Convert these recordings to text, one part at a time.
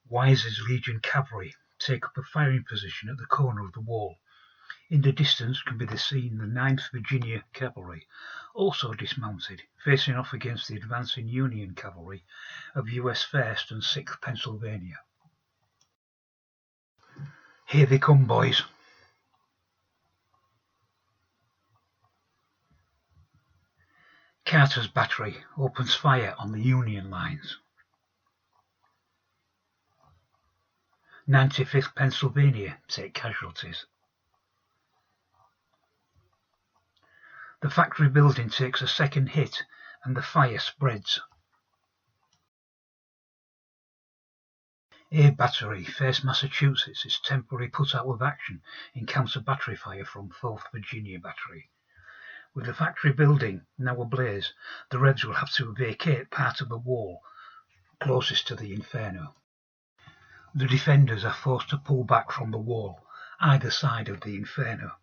Wise's Legion cavalry take up a firing position at the corner of the wall. In the distance can be seen the 9th Virginia Cavalry, also dismounted, facing off against the advancing Union cavalry of US 1st and 6th Pennsylvania. Here they come, boys. Carter's battery opens fire on the Union lines. 95th Pennsylvania take casualties. The factory building takes a second hit and the fire spreads. A battery, 1st Massachusetts, is temporarily put out of action in counter-battery fire from 4th Virginia Battery. With the factory building now ablaze, the Reds will have to vacate part of the wall closest to the inferno. The defenders are forced to pull back from the wall, either side of the inferno.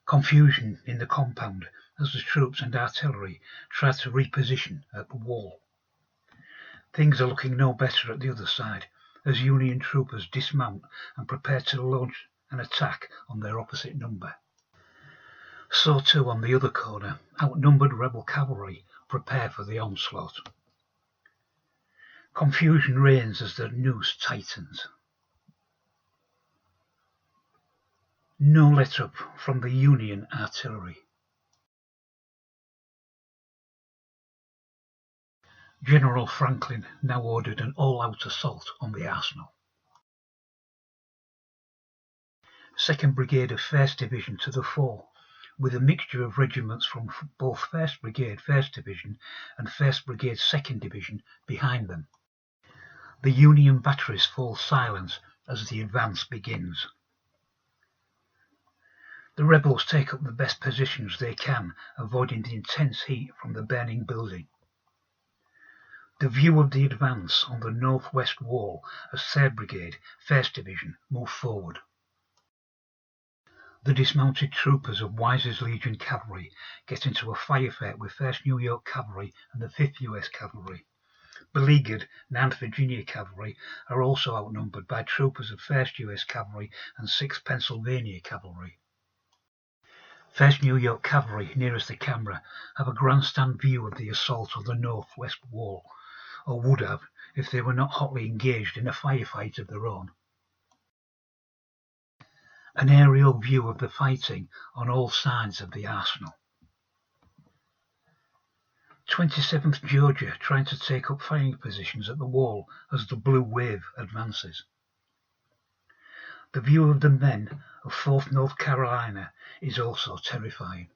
Confusion in the compound as the troops and artillery try to reposition at the wall. Things are looking no better at the other side as Union troopers dismount and prepare to launch an attack on their opposite number. So too on the other corner, outnumbered rebel cavalry prepare for the onslaught. Confusion reigns as the noose tightens. No let-up from the Union artillery. General Franklin now ordered an all-out assault on the arsenal. 2nd Brigade of 1st Division to the fore, with a mixture of regiments from both 1st Brigade 1st Division and 1st Brigade 2nd Division behind them. The Union batteries fall silent as the advance begins. The rebels take up the best positions they can, avoiding the intense heat from the burning building. The view of the advance on the northwest wall as 3rd Brigade 1st Division move forward. The dismounted troopers of Wise's Legion Cavalry get into a firefight with 1st New York Cavalry and the 5th US Cavalry. Beleaguered 9th Virginia Cavalry are also outnumbered by troopers of 1st US Cavalry and 6th Pennsylvania Cavalry. 1st New York Cavalry, nearest the camera, have a grandstand view of the assault on the northwest wall, or would have if they were not hotly engaged in a firefight of their own. An aerial view of the fighting on all sides of the arsenal. 27th Georgia trying to take up firing positions at the wall as the blue wave advances. The view of the men of 4th North Carolina is also terrifying.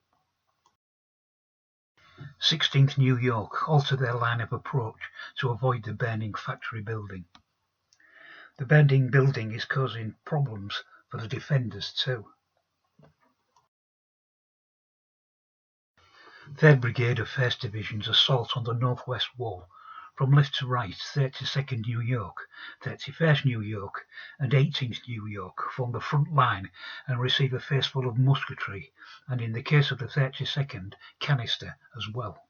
16th New York alter their line of approach to avoid the burning factory building. The burning building is causing problems for the defenders too. 3rd Brigade of 1st Division's assault on the northwest wall, from left to right 32nd New York, 31st New York and 18th New York form the front line and receive a faceful of musketry, and in the case of the 32nd, canister as well.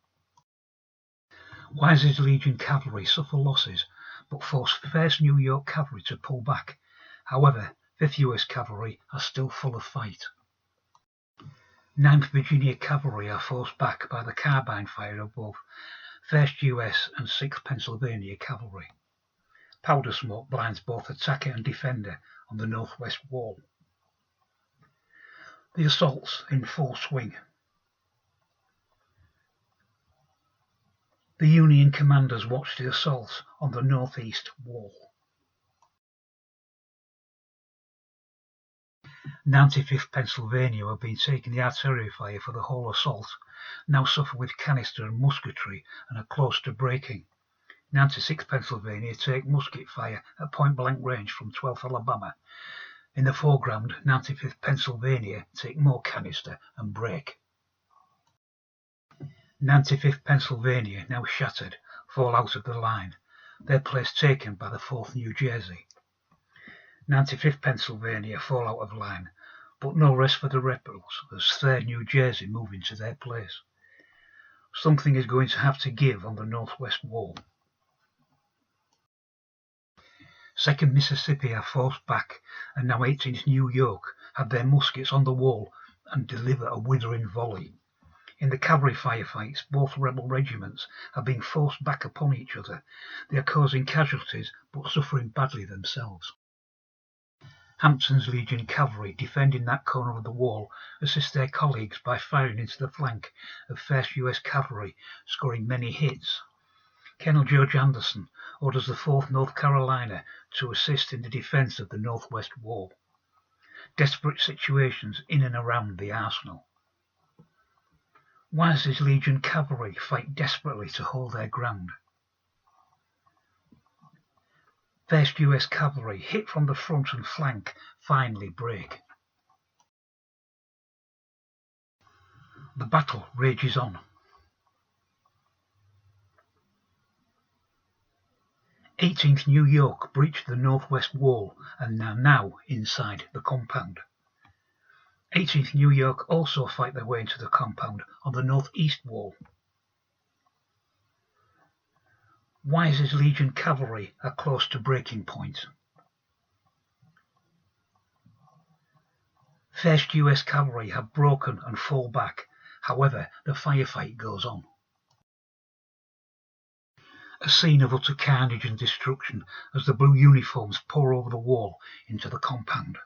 Wise's Legion Cavalry suffer losses but force 1st New York Cavalry to pull back. However, 5th US Cavalry are still full of fight. 9th Virginia Cavalry are forced back by the carbine fire of both 1st US and 6th Pennsylvania Cavalry. Powder smoke blinds both attacker and defender on the northwest wall. The assault's in full swing. The Union commanders watch the assault on the northeast wall. 95th Pennsylvania have been taking the artillery fire for the whole assault, now suffer with canister and musketry and are close to breaking. 96th Pennsylvania take musket fire at point-blank range from 12th Alabama. In the foreground, 95th Pennsylvania take more canister and break. 95th Pennsylvania, now shattered, fall out of the line, their place taken by the 4th New Jersey. 95th Pennsylvania fall out of line, but no rest for the rebels as 3rd New Jersey move into their place. Something is going to have to give on the northwest wall. 2nd Mississippi are forced back, and now 18th New York have their muskets on the wall and deliver a withering volley. In the cavalry firefights, both rebel regiments are being forced back upon each other. They are causing casualties, but suffering badly themselves. Hampton's Legion cavalry, defending that corner of the wall, assist their colleagues by firing into the flank of 1st US Cavalry, scoring many hits. Colonel George Anderson orders the 4th North Carolina to assist in the defense of the northwest wall. Desperate situations in and around the arsenal. Wise's Legion cavalry fight desperately to hold their ground. 1st US Cavalry, hit from the front and flank, finally break. The battle rages on. 18th New York breached the northwest wall and are now inside the compound. 18th New York also fight their way into the compound on the northeast wall. Wise's Legion cavalry are close to breaking point. 1st US Cavalry have broken and fall back. However, the firefight goes on. A scene of utter carnage and destruction as the blue uniforms pour over the wall into the compound.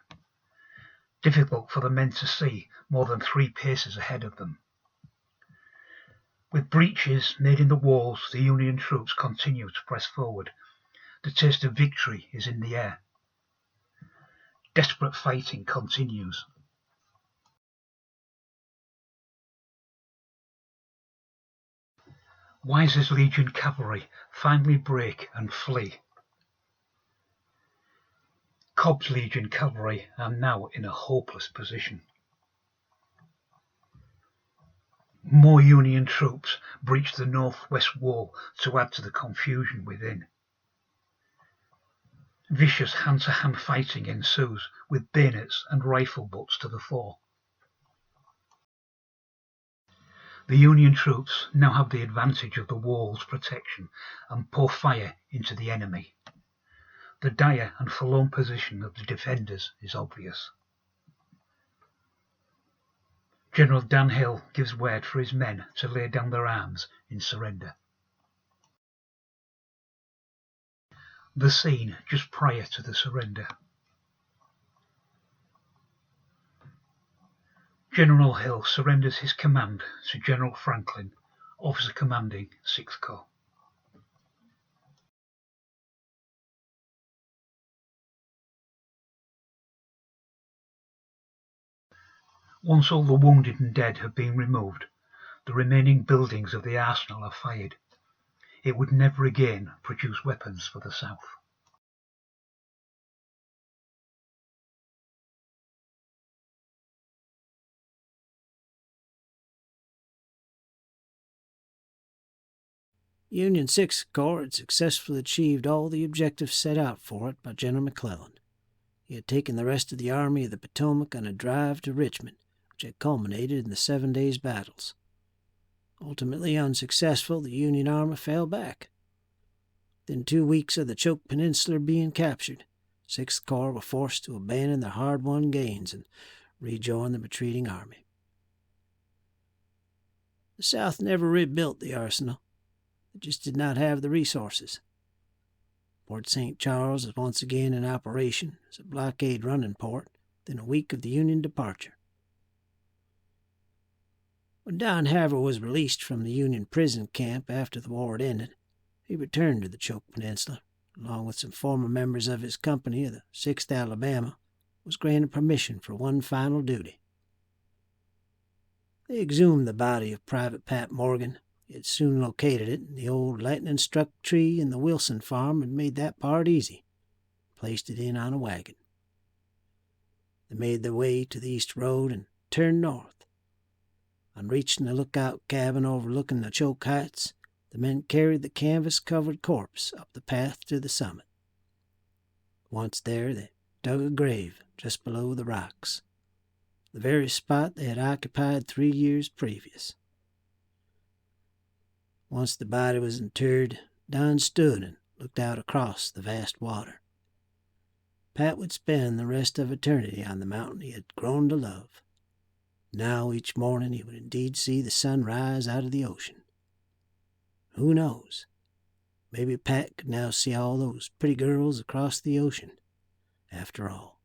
Difficult for the men to see more than 3 paces ahead of them. With breaches made in the walls, the Union troops continue to press forward. The taste of victory is in the air. Desperate fighting continues. Wise's Legion cavalry finally break and flee. Cobb's Legion cavalry are now in a hopeless position. More Union troops breach the northwest wall to add to the confusion within. Vicious hand-to-hand fighting ensues, with bayonets and rifle butts to the fore. The Union troops now have the advantage of the wall's protection and pour fire into the enemy. The dire and forlorn position of the defenders is obvious. General Dan Hill gives word for his men to lay down their arms in surrender. The scene just prior to the surrender. General Hill surrenders his command to General Franklin, officer commanding 6th Corps. Once all the wounded and dead have been removed, the remaining buildings of the arsenal are fired. It would never again produce weapons for the South. Union 6th Corps had successfully achieved all the objectives set out for it by General McClellan. He had taken the rest of the Army of the Potomac on a drive to Richmond, which had culminated in the 7 days' battles. Ultimately unsuccessful, the Union Army fell back. Within 2 weeks of the choked Peninsula being captured, 6th Corps were forced to abandon their hard-won gains and rejoin the retreating army. The South never rebuilt the arsenal. It just did not have the resources. Fort St. Charles is once again in operation as a blockade running port within a week of the Union departure. When Don Haver was released from the Union prison camp after the war had ended, he returned to the choked peninsula, along with some former members of his company of the 6th Alabama, was granted permission for one final duty. They exhumed the body of Private Pat Morgan. He had soon located it, and the old lightning-struck tree in the Wilson farm had made that part easy. Placed it in on a wagon. They made their way to the east road and turned north. On reaching the lookout cabin overlooking the choke heights, the men carried the canvas-covered corpse up the path to the summit. Once there, they dug a grave just below the rocks, the very spot they had occupied 3 years previous. Once the body was interred, Don stood and looked out across the vast water. Pat would spend the rest of eternity on the mountain he had grown to love. Now each morning he would indeed see the sun rise out of the ocean. Who knows? Maybe Pat could now see all those pretty girls across the ocean, after all.